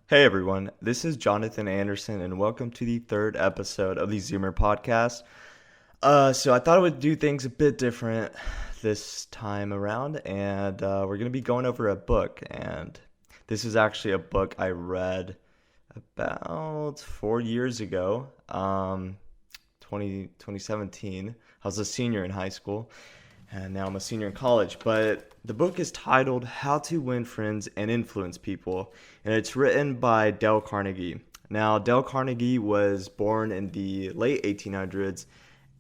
Hey everyone, this is Jonathan Anderson, and welcome to the third episode of the Zoomer podcast. So I thought I would do things a bit different this time around, and we're gonna be going over a book. And this is actually a book I read about 4 years ago, 2017. I was a senior in high school, and now I'm a senior in college. But the book is titled How to Win Friends and Influence People, and it's written by Dale Carnegie. Now, Dale Carnegie was born in the late 1800s,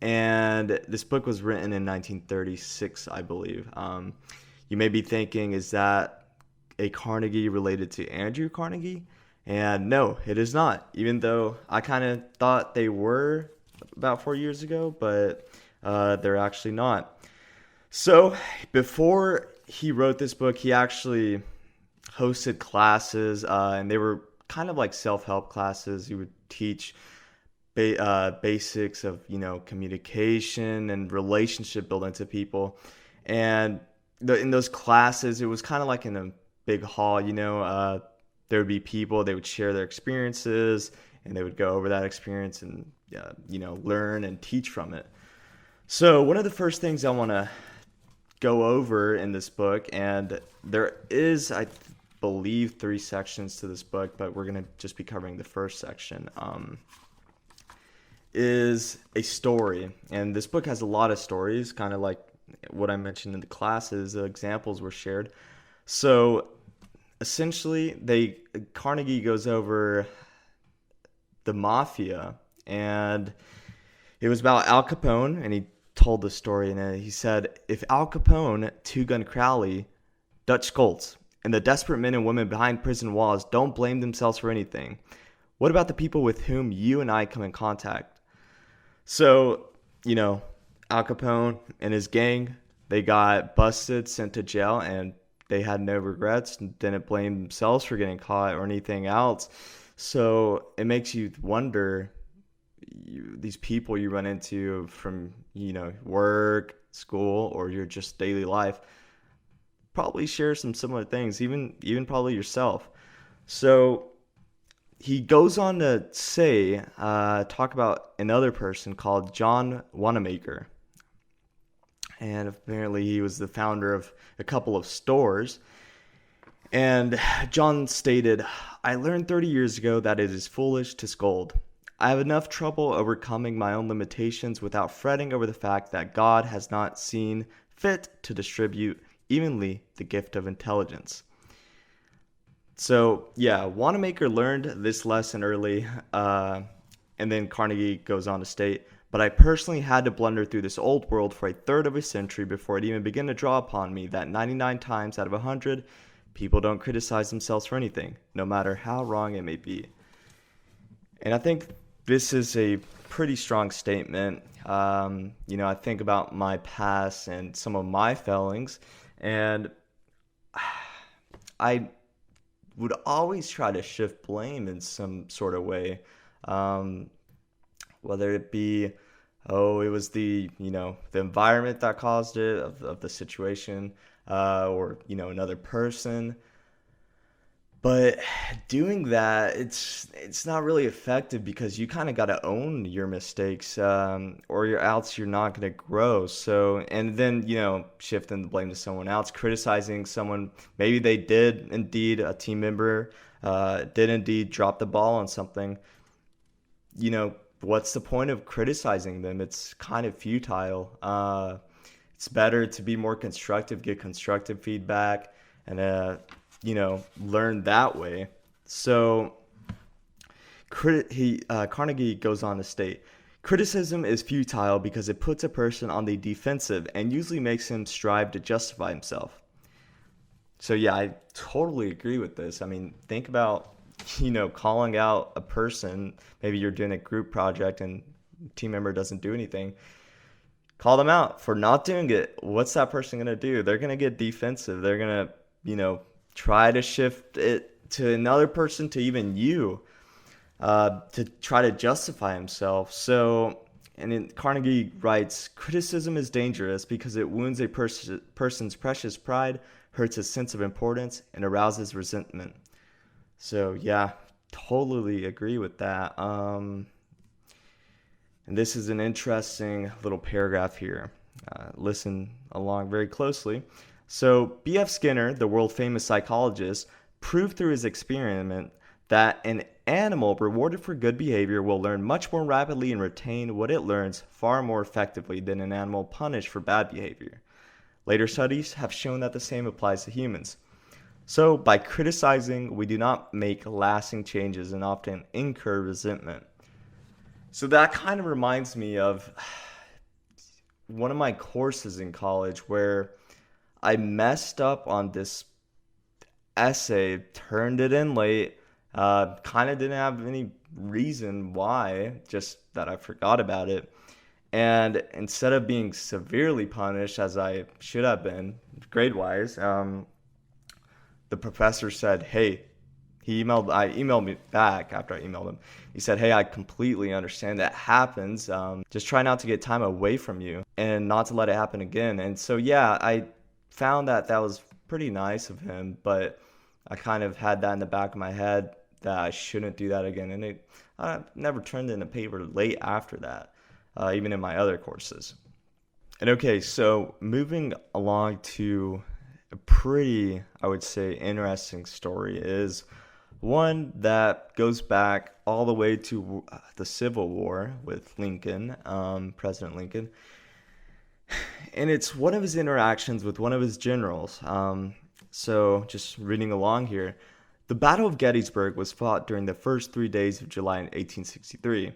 and this book was written in 1936, I believe. You may be thinking, is that a Carnegie related to Andrew Carnegie? And no, it is not, even though I kind of thought they were about 4 years ago, but they're actually not. So, before he wrote this book, he actually hosted classes, and they were kind of like self-help classes. He would teach basics of, communication and relationship building to people. And in those classes, it was kind of like in a big hall, there would be people, they would share their experiences, and they would go over that experience and, learn and teach from it. So, one of the first things I want to go over in this book, and there is, I believe, 3 sections to this book, but we're going to just be covering the first section, is a story. And this book has a lot of stories, kind of like what I mentioned in the classes. The examples were shared. So essentially, Carnegie goes over the mafia, and it was about Al Capone, and he told the story, and he said, if Al Capone, Two Gun Crowley, Dutch Schultz, and the desperate men and women behind prison walls don't blame themselves for anything, what about the people with whom you and I come in contact? So, Al Capone and his gang, they got busted, sent to jail, and they had no regrets, and didn't blame themselves for getting caught or anything else. So it makes you wonder, these people you run into from work, school, or your just daily life probably share some similar things, even probably yourself. So he goes on to say, talk about another person called John Wanamaker, and apparently he was the founder of a couple of stores. And John stated, I learned 30 years ago that it is foolish to scold. I have enough trouble overcoming my own limitations without fretting over the fact that God has not seen fit to distribute evenly the gift of intelligence. So, yeah, Wanamaker learned this lesson early, and then Carnegie goes on to state, but I personally had to blunder through this old world for a third of a century before it even began to draw upon me that 99 times out of 100, people don't criticize themselves for anything, no matter how wrong it may be. And I think this is a pretty strong statement. I think about my past and some of my failings, and I would always try to shift blame in some sort of way, whether it be, it was the environment that caused it, of the situation, or another person. But doing that, it's not really effective, because you kind of got to own your mistakes, or else you're not going to grow. So, and then, shifting the blame to someone else, criticizing someone, maybe they did indeed, a team member did indeed drop the ball on something. What's the point of criticizing them? It's kind of futile. It's better to be more constructive, get constructive feedback, and learn that way. So Carnegie goes on to state, criticism is futile because it puts a person on the defensive and usually makes him strive to justify himself. So yeah, I totally agree with this. I mean, think about, calling out a person. Maybe you're doing a group project and a team member doesn't do anything. Call them out for not doing it. What's that person going to do? They're going to get defensive. They're going to, try to shift it to another person, to even you, to try to justify himself. So, Carnegie writes, criticism is dangerous because it wounds a person's precious pride, hurts his sense of importance, and arouses resentment. So yeah, totally agree with that. And this is an interesting little paragraph here. Listen along very closely. So, B.F. Skinner, the world famous psychologist, proved through his experiment that an animal rewarded for good behavior will learn much more rapidly and retain what it learns far more effectively than an animal punished for bad behavior. Later studies have shown that the same applies to humans. So, by criticizing, we do not make lasting changes and often incur resentment. So that kind of reminds me of one of my courses in college where I messed up on this essay, turned it in late, kind of didn't have any reason why, just that I forgot about it. And instead of being severely punished, as I should have been, grade wise, the professor said, "Hey," I emailed me back after I emailed him. He said, "Hey, I completely understand that happens. Just try not to get time away from you and not to let it happen again." And so, yeah, I found that that was pretty nice of him, but I kind of had that in the back of my head that I shouldn't do that again. And I never turned in a paper late after that, even in my other courses. And okay, so moving along to a pretty, I would say, interesting story is one that goes back all the way to the Civil War with Lincoln, President Lincoln. And it's one of his interactions with one of his generals. So just reading along here. The Battle of Gettysburg was fought during the first 3 days of July in 1863.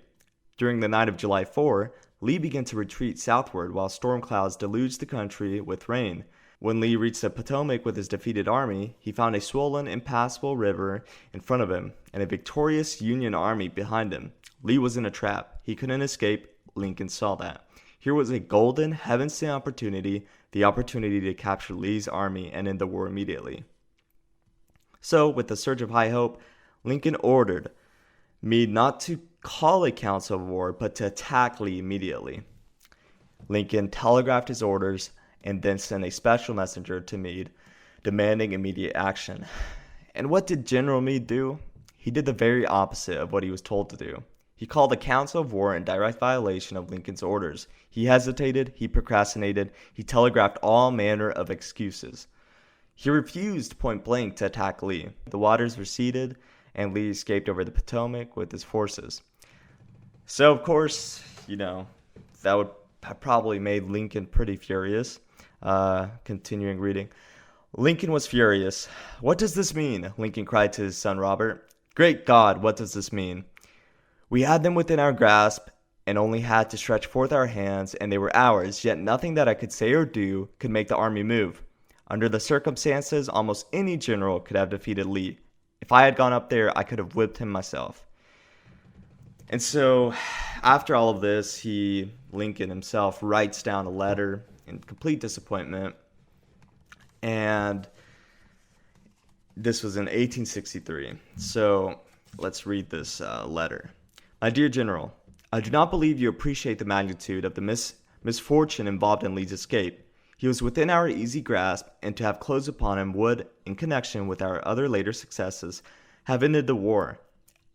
During the night of July 4, Lee began to retreat southward while storm clouds deluged the country with rain. When Lee reached the Potomac with his defeated army, he found a swollen, impassable river in front of him and a victorious Union army behind him. Lee was in a trap. He couldn't escape. Lincoln saw that. Here was a golden, heaven-sent opportunity, the opportunity to capture Lee's army and end the war immediately. So, with a surge of high hope, Lincoln ordered Meade not to call a council of war, but to attack Lee immediately. Lincoln telegraphed his orders and then sent a special messenger to Meade, demanding immediate action. And what did General Meade do? He did the very opposite of what he was told to do. He called a council of war in direct violation of Lincoln's orders. He hesitated, he procrastinated, he telegraphed all manner of excuses. He refused point blank to attack Lee. The waters receded, and Lee escaped over the Potomac with his forces. So, of course, that would have probably made Lincoln pretty furious. Continuing reading. Lincoln was furious. "What does this mean?" Lincoln cried to his son Robert. "Great God, what does this mean? We had them within our grasp and only had to stretch forth our hands, and they were ours, yet nothing that I could say or do could make the army move. Under the circumstances, almost any general could have defeated Lee. If I had gone up there, I could have whipped him myself." And so, after all of this, Lincoln himself, writes down a letter in complete disappointment. And this was in 1863. So, let's read this letter. "My dear General, I do not believe you appreciate the magnitude of the misfortune involved in Lee's escape. He was within our easy grasp, and to have closed upon him would, in connection with our other later successes, have ended the war.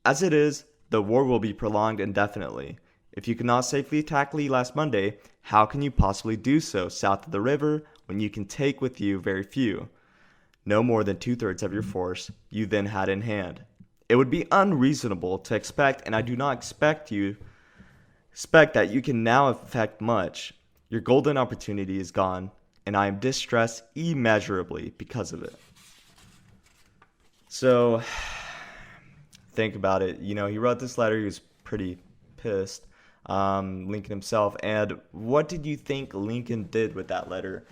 As it is, the war will be prolonged indefinitely. If you could not safely attack Lee last Monday, how can you possibly do so south of the river when you can take with you very few, no more than 2/3 of your force you then had in hand? It would be unreasonable to expect, and I do not expect that you can now effect much. Your golden opportunity is gone, and I am distressed immeasurably because of it." So, think about it. He wrote this letter. He was pretty pissed, Lincoln himself. And what did you think Lincoln did with that letter?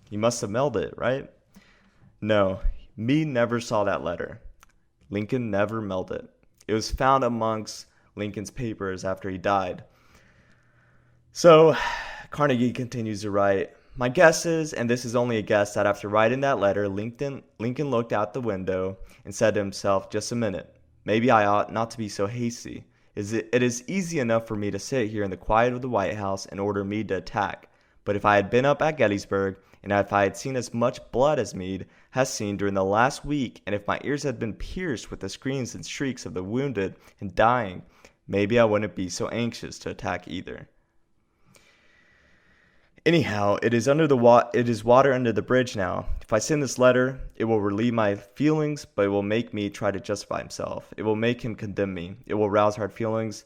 He must have mailed it, right? No, Meade never saw that letter. Lincoln never mailed it. It was found amongst Lincoln's papers after he died. So, Carnegie continues to write, "My guess is, and this is only a guess, that after writing that letter, Lincoln looked out the window and said to himself, 'Just a minute. Maybe I ought not to be so hasty. It is easy enough for me to sit here in the quiet of the White House and order Meade to attack. But if I had been up at Gettysburg, and if I had seen as much blood as Meade has seen during the last week, and if my ears had been pierced with the screams and shrieks of the wounded and dying, maybe I wouldn't be so anxious to attack either. Anyhow, it is water under the bridge now. If I send this letter, it will relieve my feelings, but it will make me try to justify himself. It will make him condemn me. It will rouse hard feelings,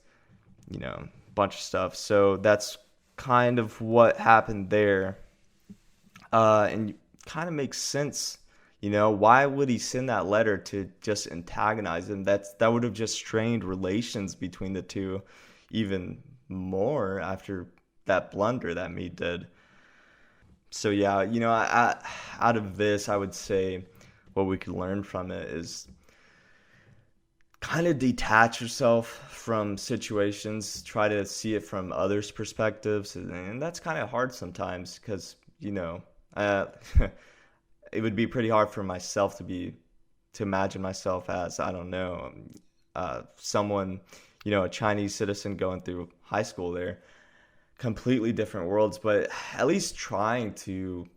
bunch of stuff. So that's kind of what happened there. And kind of makes sense. Why would he send that letter to just antagonize him? That would have just strained relations between the two even more after that blunder that Meade did. So yeah, out of this, I would say what we could learn from it is kind of detach yourself from situations, try to see it from others' perspectives, and that's kind of hard sometimes because it would be pretty hard for myself to imagine myself as, I don't know, someone, a Chinese citizen going through high school there. Completely different worlds, but at least trying to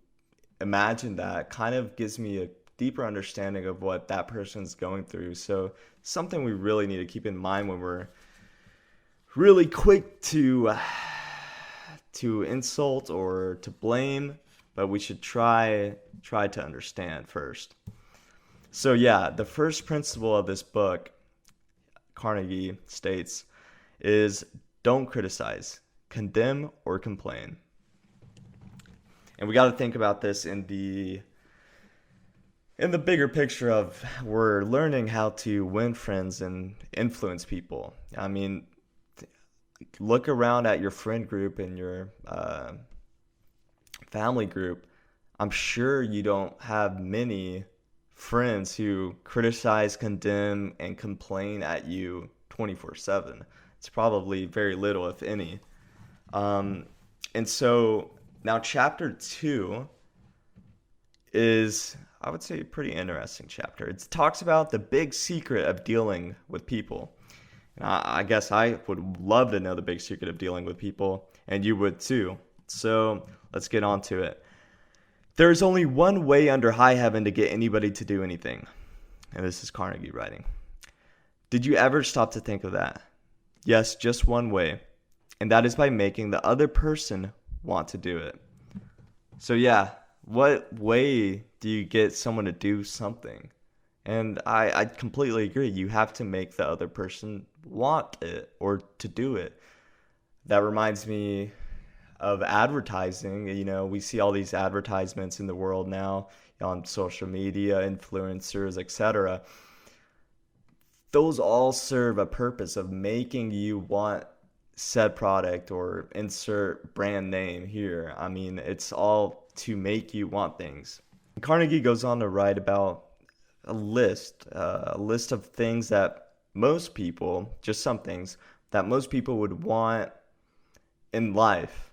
imagine that kind of gives me a deeper understanding of what that person's going through. So something we really need to keep in mind when we're really quick to insult or to blame, but we should try to understand first. So yeah, the first principle of this book, Carnegie states, is don't criticize. Condemn or complain. And we got to think about this in the bigger picture of we're learning how to win friends and influence people. I mean, look around at your friend group and your family group. I'm sure you don't have many friends who criticize, condemn, and complain at you 24/7. It's probably very little, if any. And so now chapter 2 is, I would say, a pretty interesting chapter. It talks about the big secret of dealing with people. And I guess I would love to know the big secret of dealing with people, and you would too. So let's get on to it. There is only one way under high heaven to get anybody to do anything. And this is Carnegie writing. Did you ever stop to think of that? Yes, just one way. And that is by making the other person want to do it. So yeah, what way do you get someone to do something? And I completely agree. You have to make the other person want it or to do it. That reminds me of advertising. We see all these advertisements in the world now on social media, influencers, etc. Those all serve a purpose of making you want said product or insert brand name here. I mean, it's all to make you want things. Carnegie goes on to write about a list of things that most people, just some things that most people would want in life.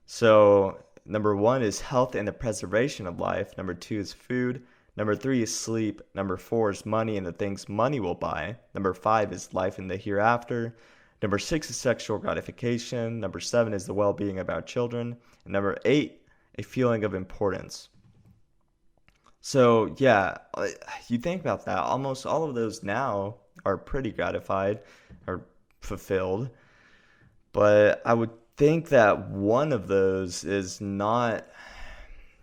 So number 1 is health and the preservation of life. Number 2 is food. Number 3 is sleep. Number 4 is money and the things money will buy. Number 5 is life in the hereafter. Number 6 is sexual gratification. Number 7 is the well-being of our children. And number 8, a feeling of importance. So yeah, you think about that. Almost all of those now are pretty gratified or fulfilled. But I would think that one of those is not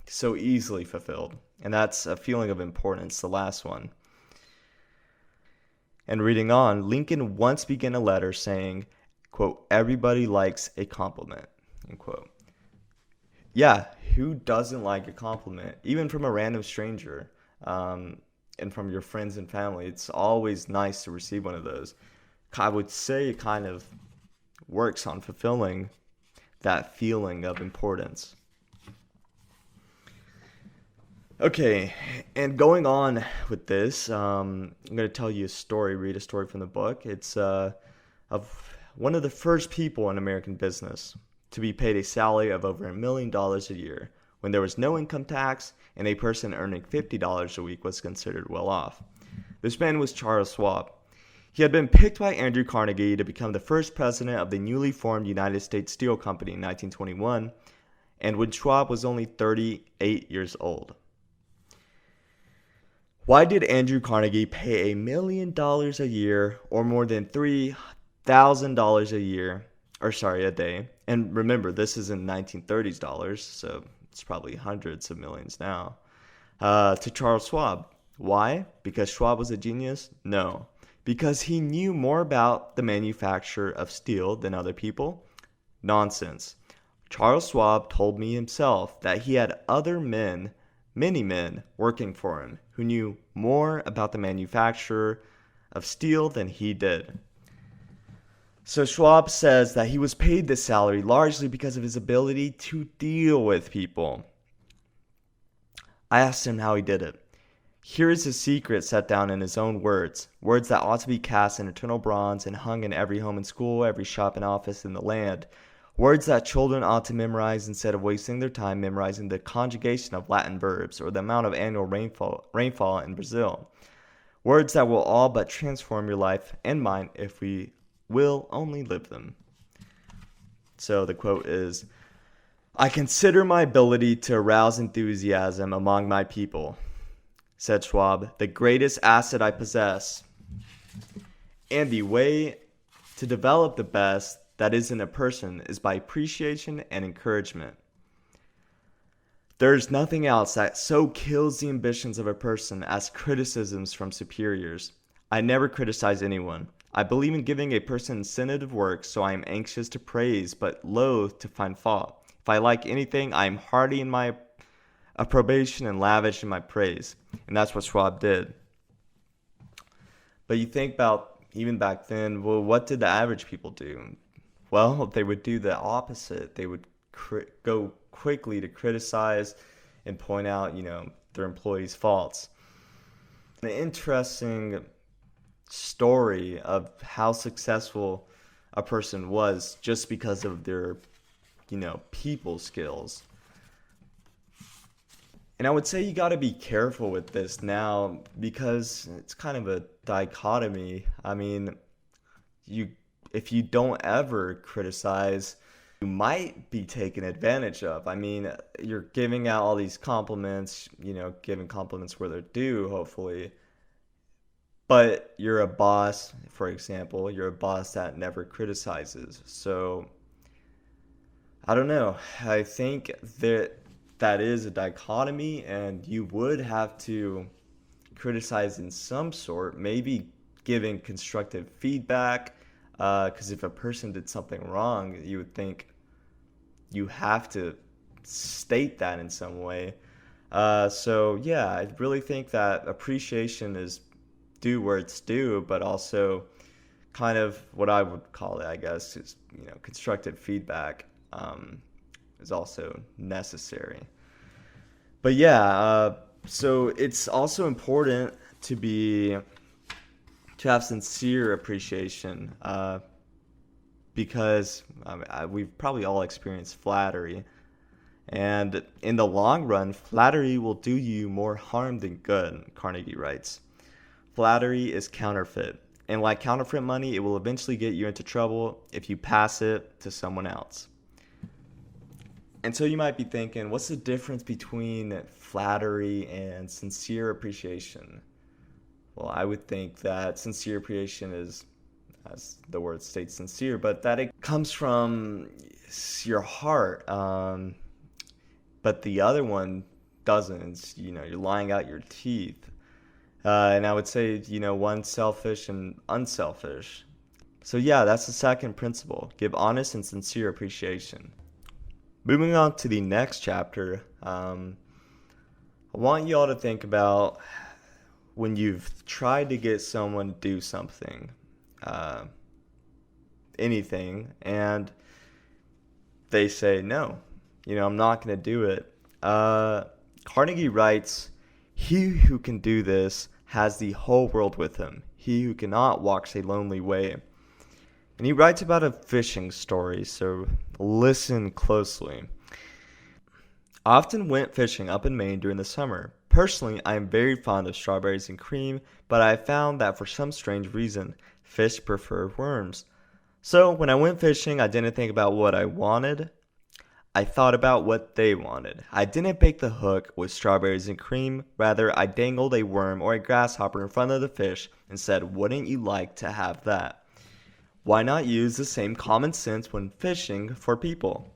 so easily fulfilled. And that's a feeling of importance, the last one. And reading on, Lincoln once began a letter saying, quote, everybody likes a compliment, end quote. Yeah, who doesn't like a compliment? Even from a random stranger and from your friends and family. It's always nice to receive one of those. I would say it kind of works on fulfilling that feeling of importance. Okay, and going on with this, I'm going to tell you a story, read a story from the book. It's of one of the first people in American business to be paid a salary of over $1 million a year when there was no income tax and a person earning $50 a week was considered well off. This man was Charles Schwab. He had been picked by Andrew Carnegie to become the first president of the newly formed United States Steel Company in 1921, and when Schwab was only 38 years old. Why did Andrew Carnegie pay $1 million a year, or more than $3,000 a day? And remember, this is in 1930s dollars, so it's probably hundreds of millions now, to Charles Schwab. Why? Because Schwab was a genius? No. Because he knew more about the manufacture of steel than other people? Nonsense. Charles Schwab told me himself that he had other men, many men, working for him who knew more about the manufacture of steel than he did. So Schwab says that he was paid this salary largely because of his ability to deal with people. I asked him how he did it. Here is his secret set down in his own words, words that ought to be cast in eternal bronze and hung in every home and school, every shop and office in the land. Words that children ought to memorize instead of wasting their time memorizing the conjugation of Latin verbs or the amount of annual rainfall in Brazil. Words that will all but transform your life and mine if we will only live them. So the quote is, "I consider my ability to arouse enthusiasm among my people," said Schwab, "the greatest asset I possess. And the way to develop the best that is in a person is by appreciation and encouragement. There is nothing else that so kills the ambitions of a person as criticisms from superiors. I never criticize anyone. I believe in giving a person incentive to work, so I am anxious to praise, but loath to find fault. If I like anything, I am hearty in my approbation and lavish in my praise." And that's what Schwab did. But you think about, even back then, well, what did the average people do? Well, they would do the opposite. They would go quickly to criticize and point out, their employees' faults. An interesting story of how successful a person was just because of their, people skills. And I would say you got to be careful with this now because it's kind of a dichotomy. I mean, if you don't ever criticize, you might be taken advantage of. I mean, you're giving out all these compliments, giving compliments where they're due, hopefully. But you're a boss, for example, you're a boss that never criticizes. So, I don't know. I think that is a dichotomy, and you would have to criticize in some sort, maybe giving constructive feedback. Because if a person did something wrong, you would think you have to state that in some way. So yeah, I really think that appreciation is due where it's due, but also kind of what I would call it, I guess, is constructive feedback is also necessary. But yeah, so it's also important to have sincere appreciation, because we've probably all experienced flattery, and in the long run, flattery will do you more harm than good, Carnegie writes. Flattery is counterfeit, and like counterfeit money, it will eventually get you into trouble if you pass it to someone else. And so you might be thinking, what's the difference between flattery and sincere appreciation? Well, I would think that sincere appreciation is, as the word states, sincere, but that it comes from your heart. But the other one doesn't. It's, you're lying out your teeth. And I would say, one's selfish and unselfish. So yeah, that's the second principle. Give honest and sincere appreciation. Moving on to the next chapter, I want you all to think about when you've tried to get someone to do something, anything, and they say, no, I'm not going to do it. Carnegie writes, "He who can do this has the whole world with him. He who cannot walks a lonely way." And he writes about a fishing story, so listen closely. "I often went fishing up in Maine during the summer. Personally, I am very fond of strawberries and cream, but I have found that for some strange reason, Fish prefer worms. So when I went fishing, I didn't think about what I wanted. I thought about what they wanted. I didn't bait the hook with strawberries and cream. Rather, I dangled a worm or a grasshopper in front of the fish and said, "Wouldn't you like to have that?" Why not use the same common sense when fishing for people?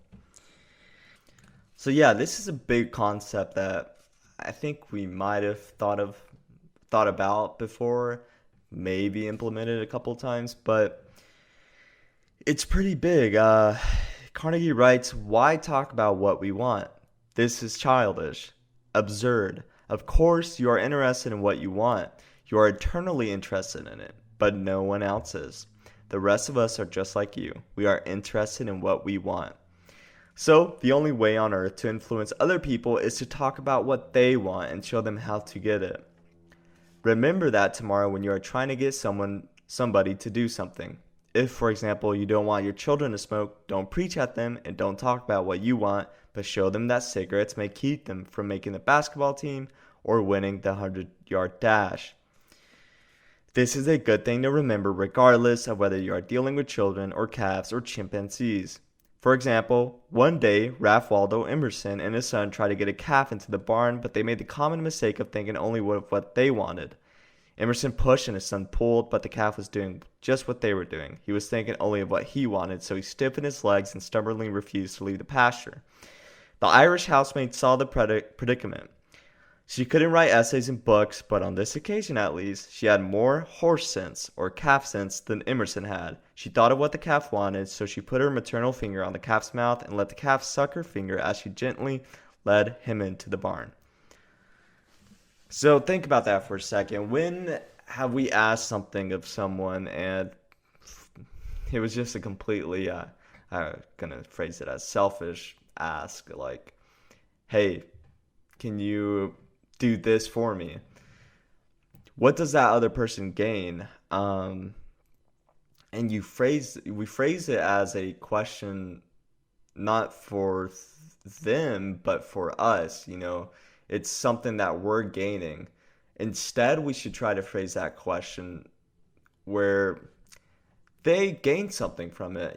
So yeah, this is a big concept that I think we might have thought about before, maybe implemented a couple times, but it's pretty big. Carnegie writes, "Why talk about what we want? This is childish, absurd. Of course, you are interested in what you want. You are eternally interested in it, but no one else is. The rest of us are just like you. We are interested in what we want." So, the only way on earth to influence other people is to talk about what they want and show them how to get it. Remember that tomorrow when you are trying to get somebody to do something. If, for example, you don't want your children to smoke, don't preach at them and don't talk about what you want, but show them that cigarettes may keep them from making the basketball team or winning the 100-yard dash. This is a good thing to remember regardless of whether you are dealing with children or calves or chimpanzees. For example, one day, Ralph Waldo Emerson and his son tried to get a calf into the barn, but they made the common mistake of thinking only of what they wanted. Emerson pushed and his son pulled, but the calf was doing just what they were doing. He was thinking only of what he wanted, so he stiffened his legs and stubbornly refused to leave the pasture. The Irish housemaid saw the predicament. She couldn't write essays and books, but on this occasion at least, she had more horse sense, or calf sense, than Emerson had. She thought of what the calf wanted, so she put her maternal finger on the calf's mouth and let the calf suck her finger as she gently led him into the barn. So think about that for a second. When have we asked something of someone and it was just a completely, I'm going to phrase it as selfish ask, like, "Hey, can you do this for me?" What does that other person gain? And we phrase it as a question, not for them, but for us. It's something that we're gaining. Instead, we should try to phrase that question where they gain something from it.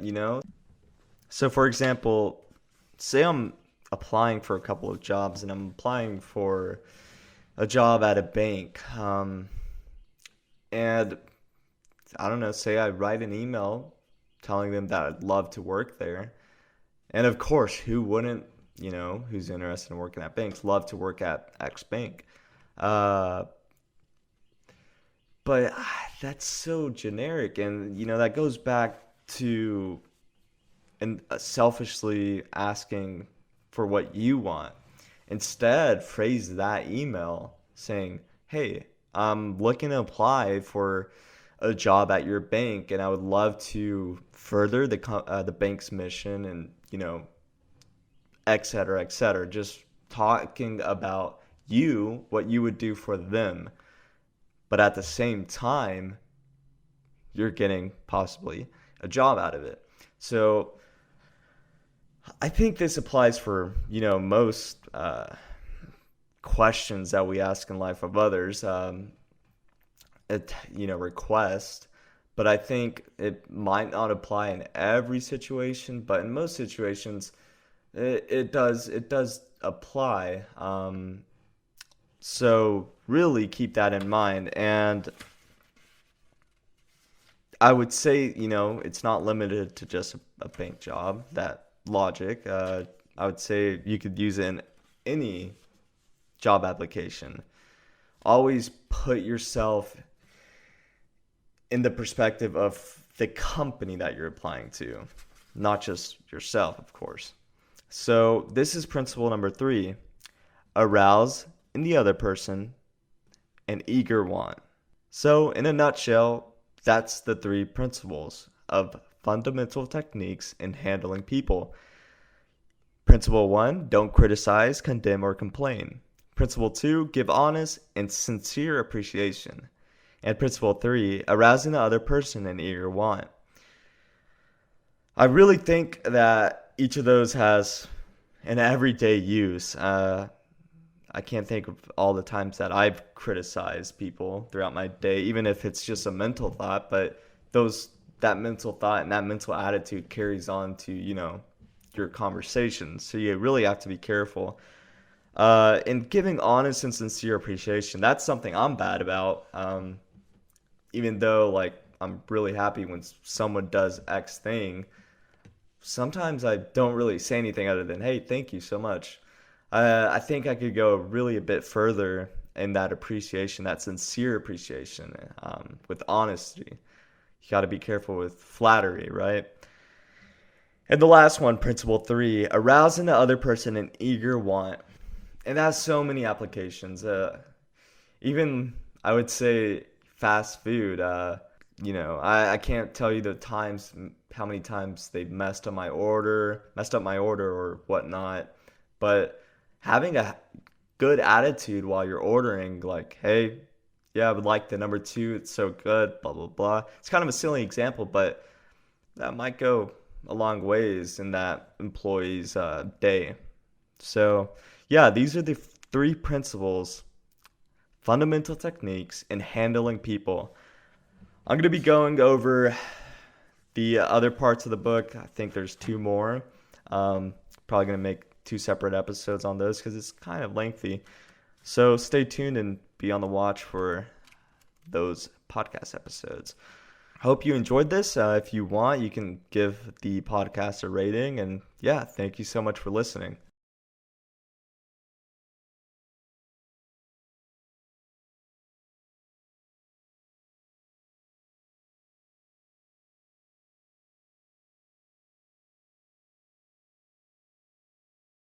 So, for example, say I'm applying for a couple of jobs and I'm applying for a job at a bank. And I don't know, say I write an email telling them that I'd love to work there. And of course, who wouldn't, who's interested in working at banks, love to work at X bank? But that's so generic. And, that goes back to selfishly asking for what you want. Instead, phrase that email saying, "Hey, I'm looking to apply for a job at your bank, and I would love to further the bank's mission, and et cetera, et cetera." Just talking about what you would do for them, but at the same time, you're getting possibly a job out of it. So I think this applies for, most questions that we ask in life of others, request. But I think it might not apply in every situation, but in most situations, it does apply. So really keep that in mind. And I would say, it's not limited to just a bank job, that logic. I would say you could use it in any job application. Always put yourself in the perspective of the company that you're applying to, not just yourself, of course. So this is principle number 3. Arouse in the other person an eager want. So in a nutshell, that's the 3 principles of fundamental techniques in handling people. Principle 1, don't criticize, condemn, or complain. Principle 2, give honest and sincere appreciation. And principle 3, arousing the other person an eager want. I really think that each of those has an everyday use. I can't think of all the times that I've criticized people throughout my day, even if it's just a mental thought, but that mental thought and that mental attitude carries on to, your conversations. So you really have to be careful. In giving honest and sincere appreciation, that's something I'm bad about. Even though, like, I'm really happy when someone does X thing, sometimes I don't really say anything other than, hey, thank you so much. I think I could go really a bit further in that appreciation, that sincere appreciation, with honesty. You got to be careful with flattery, right? And the last one, principle 3, arouse in the other person an eager want. And that has so many applications. Even, I would say, fast food. I can't tell you how many times they've messed up my order or whatnot. But having a good attitude while you're ordering, like, hey, yeah, I would like the number 2. It's so good, blah, blah, blah. It's kind of a silly example, but that might go a long ways in that employee's day. So, yeah, these are the 3 principles, fundamental techniques in handling people. I'm going to be going over the other parts of the book. I think there's 2 more. Probably going to make 2 separate episodes on those because it's kind of lengthy. So stay tuned and be on the watch for those podcast episodes. Hope you enjoyed this. If you want, you can give the podcast a rating. And yeah, thank you so much for listening.